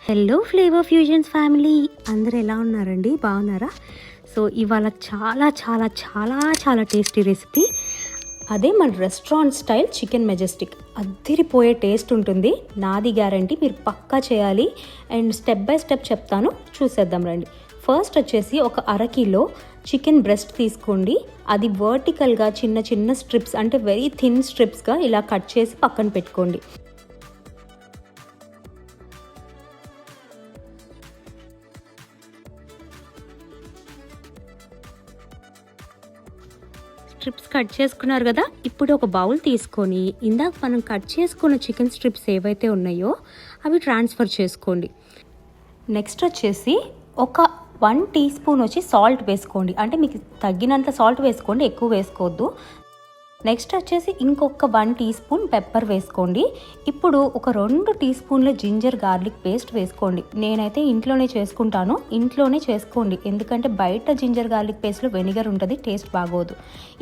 Hello flavour fusions family, అందరూ ఎలా ఉన్నారండి? బాగున్నారా? సో ఇవాళ చాలా చాలా చాలా చాలా టేస్టీ రెసిపీ, అదే మన రెస్టారెంట్ స్టైల్ చికెన్ మెజెస్టిక్. అద్దిరిపోయే టేస్ట్ ఉంటుంది, నాది గ్యారంటీ. మీరు పక్కా చేయాలి అండ్ స్టెప్ బై స్టెప్ చెప్తాను, చూసేద్దాం రండి. ఫస్ట్ వచ్చేసి ఒక అరకిలో చికెన్ బ్రెస్ట్ తీసుకోండి. అది వర్టికల్గా చిన్న చిన్న స్ట్రిప్స్, అంటే వెరీ థిన్ స్ట్రిప్స్గా ఇలా కట్ చేసి పక్కన పెట్టుకోండి. స్ట్రిప్స్ కట్ చేసుకున్నారు కదా, ఇప్పుడు ఒక బౌల్ తీసుకొని ఇందాక మనం కట్ చేసుకున్న చికెన్ స్ట్రిప్స్ ఏవైతే ఉన్నాయో అవి ట్రాన్స్ఫర్ చేసుకోండి. నెక్స్ట్ వచ్చేసి ఒక 1 టీ స్పూన్ వచ్చి సాల్ట్ వేసుకోండి. అంటే మీకు తగ్గినంత సాల్ట్ వేసుకోండి, ఎక్కువ వేసుకోవద్దు. నెక్స్ట్ వచ్చేసి ఇంకొక 1 టీ స్పూన్ పెప్పర్ వేసుకోండి. ఇప్పుడు ఒక 2 టీ స్పూన్ల జింజర్ గార్లిక్ పేస్ట్ వేసుకోండి. నేనైతే ఇంట్లోనే చేసుకుంటాను, ఇంట్లోనే చేసుకోండి. ఎందుకంటే బయట జింజర్ గార్లిక్ పేస్ట్లో వెనిగర్ ఉంటుంది, టేస్ట్ బాగోదు.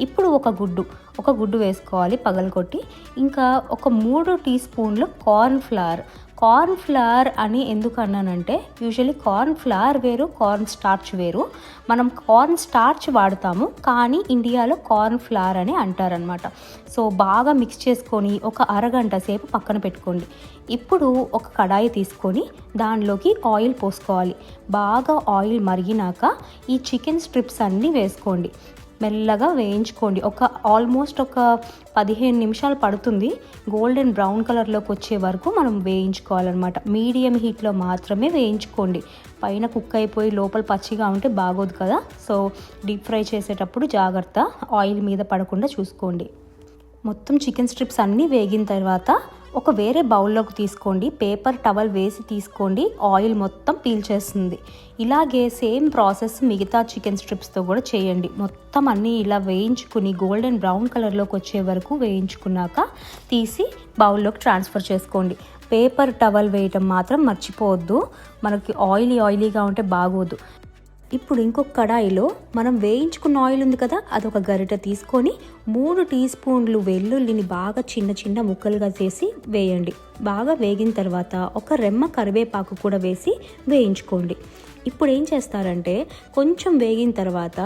ఇప్పుడు ఒక గుడ్డు వేసుకోవాలి పగలగొట్టి. ఇంకా ఒక 3 టీ స్పూన్లు కార్న్ ఫ్లవర్ అని ఎందుకు అన్నానంటే, యూజువల్లీ కార్న్ ఫ్లవర్ వేరు, కార్న్ స్టార్చ్ వేరు. మనం కార్న్ స్టార్చ్ వాడతాము, కానీ ఇండియాలో కార్న్ ఫ్లవర్ అని అంటారనమాట. సో బాగా మిక్స్ చేసుకొని ఒక అరగంట సేపు పక్కన పెట్టుకోండి. ఇప్పుడు ఒక కడాయి తీసుకొని దానిలోకి ఆయిల్ పోసుకోవాలి. బాగా ఆయిల్ మరిగినాక ఈ చికెన్ స్ట్రిప్స్ అన్నీ వేసుకోండి. మెల్లగా వేయించుకోండి. ఆల్మోస్ట్ ఒక 15 నిమిషాలు పడుతుంది. గోల్డెన్ బ్రౌన్ కలర్లోకి వచ్చే వరకు మనం వేయించుకోవాలన్నమాట. మీడియం హీట్లో మాత్రమే వేయించుకోండి. పైన కుక్ అయిపోయి లోపల పచ్చిగా ఉంటే బాగోదు కదా. సో డీప్ ఫ్రై చేసేటప్పుడు జాగ్రత్త, ఆయిల్ మీద పడకుండా చూసుకోండి. మొత్తం చికెన్ స్ట్రిప్స్ అన్నీ వేగిన తర్వాత ఒక వేరే బౌల్లోకి తీసుకోండి. పేపర్ టవల్ వేసి తీసుకోండి, ఆయిల్ మొత్తం పీల్చేస్తుంది. ఇలాగే సేమ్ ప్రాసెస్ మిగతా చికెన్ స్ట్రిప్స్తో కూడా చేయండి. మొత్తం అన్నీ ఇలా వేయించుకుని గోల్డెన్ బ్రౌన్ కలర్లోకి వచ్చే వరకు వేయించుకున్నాక తీసి బౌల్లోకి ట్రాన్స్ఫర్ చేసుకోండి. పేపర్ టవల్ వేయటం మాత్రం మర్చిపోవద్దు, మనకి ఆయిలీగా ఉంటే బాగోదు. ఇప్పుడు ఇంకొక కడాయిలో మనం వేయించుకున్న ఆయిల్ ఉంది కదా, అదొక గరిటె తీసుకొని 3 టీ స్పూన్లు వెల్లుల్లిని బాగా చిన్న చిన్న ముక్కలుగా చేసి వేయండి. బాగా వేగిన తర్వాత ఒక రెమ్మ కరివేపాకు కూడా వేసి వేయించుకోండి. ఇప్పుడు ఏం చేస్తారంటే, కొంచెం వేగిన తర్వాత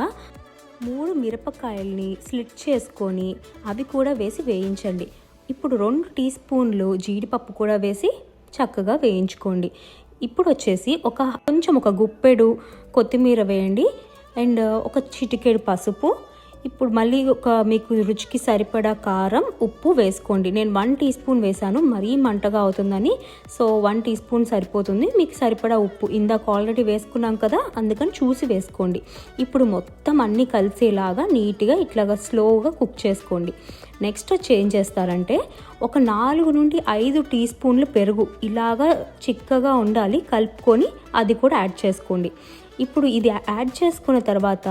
3 మిరపకాయల్ని స్లిట్ చేసుకొని అవి కూడా వేసి వేయించండి. ఇప్పుడు 2 టీ స్పూన్లు జీడిపప్పు కూడా వేసి చక్కగా వేయించుకోండి. ఇప్పుడు వచ్చేసి ఒక గుప్పెడు కొత్తిమీర వేయండి అండ్ ఒక చిటికెడు పసుపు. ఇప్పుడు మళ్ళీ మీకు రుచికి సరిపడా కారం, ఉప్పు వేసుకోండి. నేను 1 టీ స్పూన్ వేసాను, మరీ మంటగా అవుతుందని. సో 1 టీ స్పూన్ సరిపోతుంది. మీకు సరిపడా ఉప్పు ఇందాక ఆల్రెడీ వేసుకున్నాం కదా, అందుకని చూసి వేసుకోండి. ఇప్పుడు మొత్తం అన్నీ కలిసేలాగా నీట్గా ఇట్లాగా స్లోగా కుక్ చేసుకోండి. నెక్స్ట్ వచ్చి ఏం చేస్తారంటే, ఒక 4 నుండి 5 టీ స్పూన్లు పెరుగు ఇలాగా చిక్కగా ఉండాలి, కలుపుకొని అది కూడా యాడ్ చేసుకోండి. ఇప్పుడు ఇది యాడ్ చేసుకున్న తర్వాత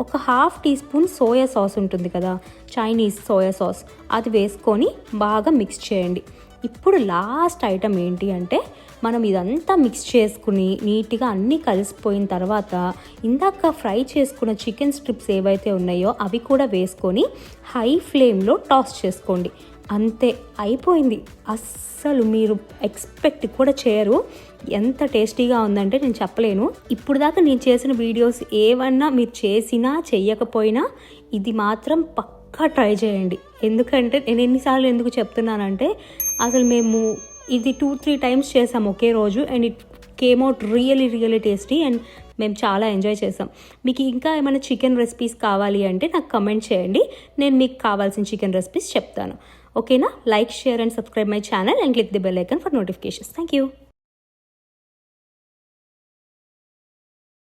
ఒక 1/2 టీ స్పూన్ సోయా సాస్ ఉంటుంది కదా, చైనీస్ సోయా సాస్, అది వేసుకొని బాగా మిక్స్ చేయండి. ఇప్పుడు లాస్ట్ ఐటమ్ ఏంటి అంటే, మనం ఇదంతా మిక్స్ చేసుకుని నీట్గా అన్నీ కలిసిపోయిన తర్వాత ఇందాక ఫ్రై చేసుకున్న చికెన్ స్ట్రిప్స్ ఏవైతే ఉన్నాయో అవి కూడా వేసుకొని హై ఫ్లేమ్లో టాస్ చేసుకోండి. అంతే, అయిపోయింది. అస్సలు మీరు ఎక్స్పెక్ట్ కూడా చేయరు ఎంత టేస్టీగా ఉందంటే నేను చెప్పలేను. ఇప్పుడు దాకా నేను చేసిన వీడియోస్ ఏమన్నా మీరు చేసినా చెయ్యకపోయినా ఇది మాత్రం పక్కా ట్రై చేయండి. ఎందుకంటే నేను ఎన్నిసార్లు ఎందుకు చెప్తున్నానంటే, అసలు మేము ఇది 2-3 టైమ్స్ చేసాం ఒకే రోజు and it came out really tasty and మేము చాలా ఎంజాయ్ చేసాం. మీకు ఇంకా ఏమైనా చికెన్ రెసిపీస్ కావాలి అంటే నాకు కమెంట్ చేయండి, నేను మీకు కావాల్సిన చికెన్ రెసిపీస్ చెప్తాను. ఓకేనా? Like, share and subscribe my channel and click the bell icon for notifications. Thank you.